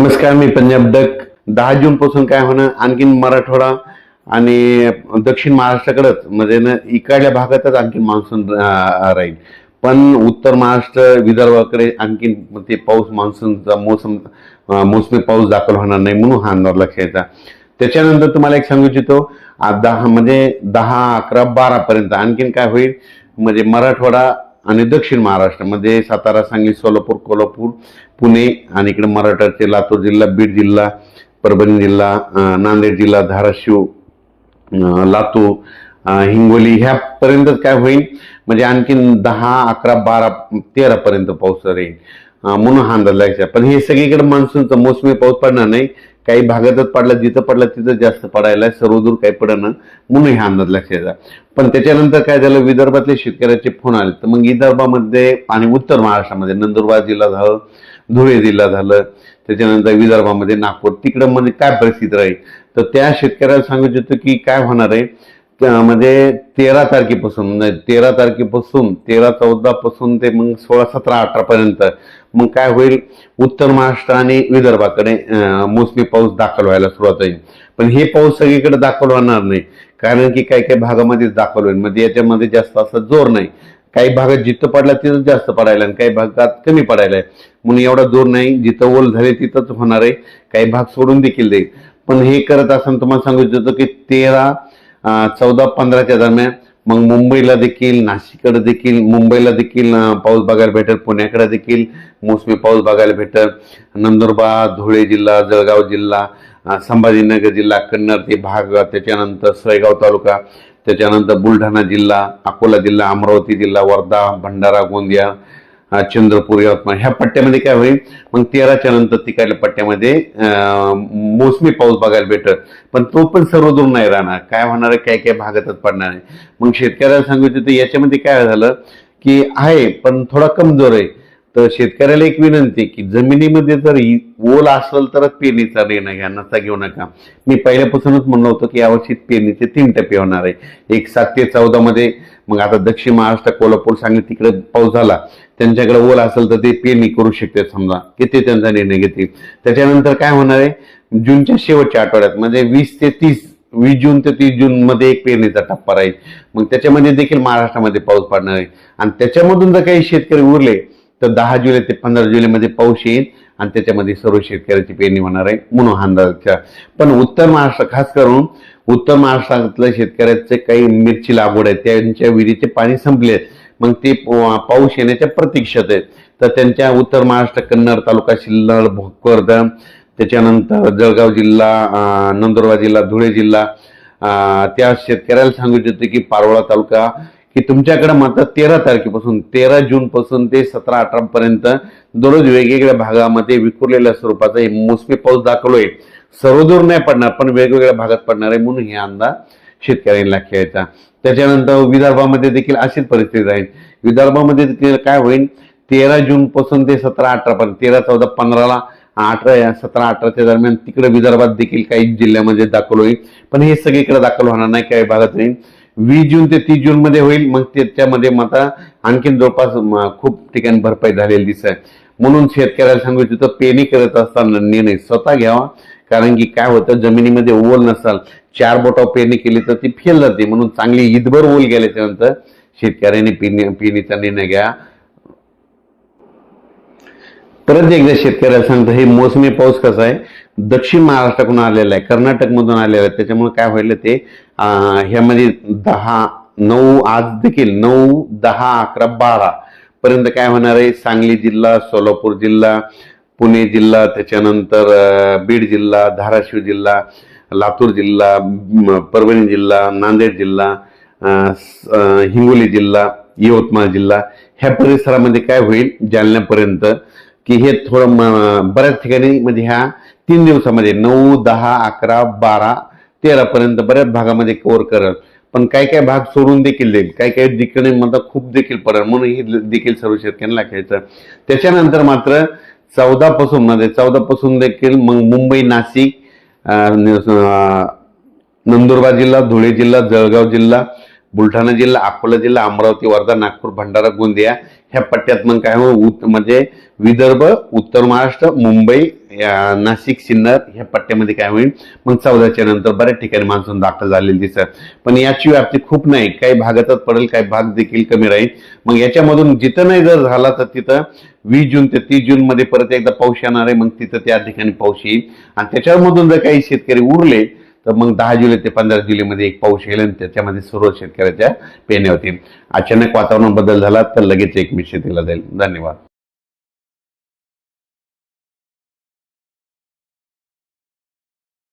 नमस्कार, मी पंजाब डक. 10 जून पासून काय होणार, आणखीन मराठवाडा आणि दक्षिण महाराष्ट्राकडेच म्हणजे ना इकडल्या भागातच आणखीन मान्सून राहील. पण उत्तर महाराष्ट्र विदर्भाकडे आणखीन ते पाऊस मान्सूनचा मोसमी पाऊस दाखल होणार नाही, म्हणून हा अंदाज लक्षात यायचा. त्याच्यानंतर तुम्हाला एक सांगू इच्छितो, 10 म्हणजे 10, 11, 12 पर्यंत आणखीन काय होईल म्हणजे मराठवाडा आणि दक्षिण महाराष्ट्रामध्ये सातारा, सांगली, सोलापूर, कोल्हापूर, पुणे आणि इकडे मराठवाड्याचे लातूर जिल्हा, बीड जिल्हा, परभणी जिल्हा, नांदेड जिल्हा, धाराशिव, लातूर, हिंगोली ह्यापर्यंतच काय होईल म्हणजे आणखीन 10, 11, 12, 13 पर्यंत पाऊस राहील, म्हणून हा अंदाज लागायचा. पण हे सगळीकडे मान्सूनचा मोसमी पाऊस पडणार नाही, काही भागातच पडला, जिथं पडला तिथं जास्त पडायला, सर्वदूर काही पडणं, म्हणून हा अंदाज लक्षात. पण त्याच्यानंतर काय झालं, विदर्भातले शेतकऱ्याचे फोन आले. तर मग विदर्भामध्ये आणि उत्तर महाराष्ट्रामध्ये नंदुरबार जिल्हा झालं, धुळे जिल्हा झालं, त्याच्यानंतर विदर्भामध्ये नागपूर, तिकडं म्हणजे काय परिस्थिती राहील. तर त्या शेतकऱ्याला सांगू इच्छितो की काय होणार आहे म्हणजे 13 तारखेपासून 13, 14 पासून ते मग 16, 17, 18 पर्यंत मग काय होईल, उत्तर महाराष्ट्र आणि विदर्भाकडे मोसमी पाऊस दाखल व्हायला सुरुवात होईल. पण हे पाऊस सगळीकडे दाखल होणार नाही, कारण की काही काही भागामध्येच दाखल होईल. म्हणजे याच्यामध्ये जास्त असा जोर नाही, काही भागात जिथं पडला तिथं जास्त पडायला आणि काही भागात कमी पडायला आहे, म्हणून एवढा जोर नाही. जिथं ओल झाले तिथंच होणार आहे, काही भाग सोडून देखील देईल. पण हे करत असताना तुम्हाला सांगू इच्छितो की 13, 14, 15च्या दरम्यान मग मुंबईला देखील, नाशिककडे देखील, मुंबईला देखील पाऊस बघायला भेटेल, पुण्याकडे देखील मोसमी पाऊस बघायला भेटेल. नंदुरबार, धुळे जिल्हा, जळगाव जिल्हा, संभाजीनगर जिल्हा, कन्नड ते भाग, त्याच्यानंतर सोयगाव तालुका, त्याच्यानंतर बुलढाणा जिल्हा, अकोला जिल्हा, अमरावती जिल्हा, वर्धा, भंडारा, गोंदिया, चंद्रपूर, यवतमाळ ह्या पट्ट्यामध्ये काय होईल मग 13च्या नंतर तिकडल्या पट्ट्यामध्ये मोसमी पाऊस बघायला भेटत. पण तो पण सर्वदूर नाही राहणार, काय होणार आहे, काही काही भागातच पडणार आहे. मग शेतकऱ्याला सांगितलं तर याच्यामध्ये काय झालं की आहे पण थोडा कमजोर आहे. तर शेतकऱ्याला एक विनंती की जमिनीमध्ये जर ओल असेल तरच पेरणीचा निर्णय घ्या, नसता घेऊ नका. मी पहिल्यापासूनच म्हणलं होतं की यावर्षी पेरणीचे 3 टप्पे होणार आहे, एक 7 ते 14 मध्ये. मग आता दक्षिण महाराष्ट्र, कोल्हापूर, सांगली तिकडे पाऊस झाला, त्यांच्याकडे ओल असेल तर ते पेरणी करू शकते, समजा की ते त्यांचा निर्णय घेतील. त्याच्यानंतर काय होणार आहे, जूनच्या शेवटच्या आठवड्यात म्हणजे 20 जून ते 30 जून मध्ये एक पेरणीचा टप्पा राहील. मग त्याच्यामध्ये देखील महाराष्ट्रामध्ये पाऊस पडणार आहे. आणि त्याच्यामधून जर काही शेतकरी उरले तर 10 जुलै ते 15 जुलैमध्ये पाऊस येईल आणि त्याच्यामध्ये सर्व शेतकऱ्याची पेरणी होणार आहे, म्हणून हा अंदाज. पण उत्तर महाराष्ट्र, खास करून उत्तर महाराष्ट्रातल्या शेतकऱ्याचे काही मिरची लागवड आहे, त्यांच्या विहिरीचे पाणी संपले, मग ते पाऊस येण्याच्या प्रतीक्षेत आहेत. तर त्यांच्या उत्तर महाराष्ट्र, कन्नड तालुका, सिल्लोड, भोकरदन, त्याच्यानंतर जळगाव जिल्हा, नंदुरबार जिल्हा, धुळे जिल्हा, त्या शेतकऱ्याला सांगू इच्छितो की पारोळा तालुका की तुमच्याकडे मात्र 13 तारखेपासून 13 जून पासून ते 17, 18 पर्यंत दररोज वेगवेगळ्या भागामध्ये विखुरलेल्या स्वरूपाचा हे मोसमी पाऊस दाखवलोय. सर्वदूर नाही पडणार पण वेगवेगळ्या भागात पडणार आहे, म्हणून हे अंदाज शेतकऱ्यांना घ्यायचा. त्याच्यानंतर विदर्भामध्ये देखील अशीच परिस्थिती राहील. विदर्भामध्ये देखील काय होईल, 13 जून पासून ते 17, 18 पर्यंत, 13, 14, 15ला 18, 17, 18च्या दरम्यान तिकडे विदर्भात देखील काही जिल्ह्यामध्ये दाखल होईल. पण हे सगळीकडे दाखल होणार नाही, काही भागात होईल. 20 जून ते 30 जून मध्ये होईल. मग त्याच्यामध्ये मात्र आणखीन जवळपास खूप ठिकाणी भरपाई झालेली दिसत. म्हणून शेतकऱ्याला सांगू इच्छितो, पेरणी करत असताना निर्णय स्वतः घ्यावा, कारण की काय होतं, जमिनीमध्ये ओल नसाल, 4 बोटावर पेरणी केली तर ती फेल जाते. म्हणून चांगली ईदभर ओल गेल्याच्या नंतर शेतकऱ्यांनी पेरणीचा निर्णय घ्या. परत एकदा शेतकऱ्याला सांगतो, हे मोसमी पाऊस कसा आहे, दक्षिण महाराष्ट्राकडून आलेला आहे, कर्नाटक मधून आलेला आहे. त्याच्यामुळे काय होईल ते ह्यामध्ये 10, 9 आज देखील 9, 10, 11, 12 पर्यंत काय होणार आहे, सांगली जिल्हा, सोलापूर जिल्हा, पुणे जिल्हा, त्याच्यानंतर बीड जिल्हा, धाराशिव जिल्हा, लातूर जिल्हा, परभणी जिल्हा, नांदेड जिल्हा, हिंगोली जिल्हा, यवतमाळ जिल्हा ह्या परिसरामध्ये काय होईल जालन्यापर्यंत की हे थोडं बऱ्याच ठिकाणी म्हणजे ह्या 3 दिवसामध्ये 9, 10, 11, 12, 13 पर्यंत बऱ्याच भागामध्ये कव्हर करत. पण काही काही भाग सोडून देखील देईल, काही काही ठिकाणी मात्र खूप देखील पडेल, म्हणून हे देखील सर्व शेतकऱ्यांना घ्यायचं. त्याच्यानंतर मात्र 14 पासून देखील मग मुंबई, नाशिक, नंदुरबार जिल्हा, धुळे जिल्हा, जळगाव जिल्हा, बुलढाणा जिल्हा, अकोला जिल्हा, अमरावती, वर्धा, नागपूर, भंडारा, गोंदिया ह्या पट्ट्यात मग काय म्हणजे विदर्भ, उत्तर महाराष्ट्र, मुंबई नाशिक सिन्नर ह्या पट्ट्यामध्ये काय होईल, मग 14च्या नंतर बऱ्याच ठिकाणी मान्सून दाखल झालेले दिसत. पण याची व्याप्ती खूप नाही, काही भागातच पडेल, काही भाग देखील कमी राहील. मग याच्यामधून जिथं नाही जर झाला तर तिथं 20 जून ते 30 जून मध्ये परत एकदा पाऊस येणार आहे. मग तिथं त्या ठिकाणी पाऊस येईल आणि त्याच्यामधून जर काही शेतकरी उरले तर मग 10 जुलै ते 15 जुलैमध्ये एक पाऊस येईल आणि त्याच्यामध्ये सर्व शेतकऱ्याच्या पेरण्या होतील. अचानक वातावरण बदल झाला तर लगेच एक शेतीला जाईल. धन्यवाद.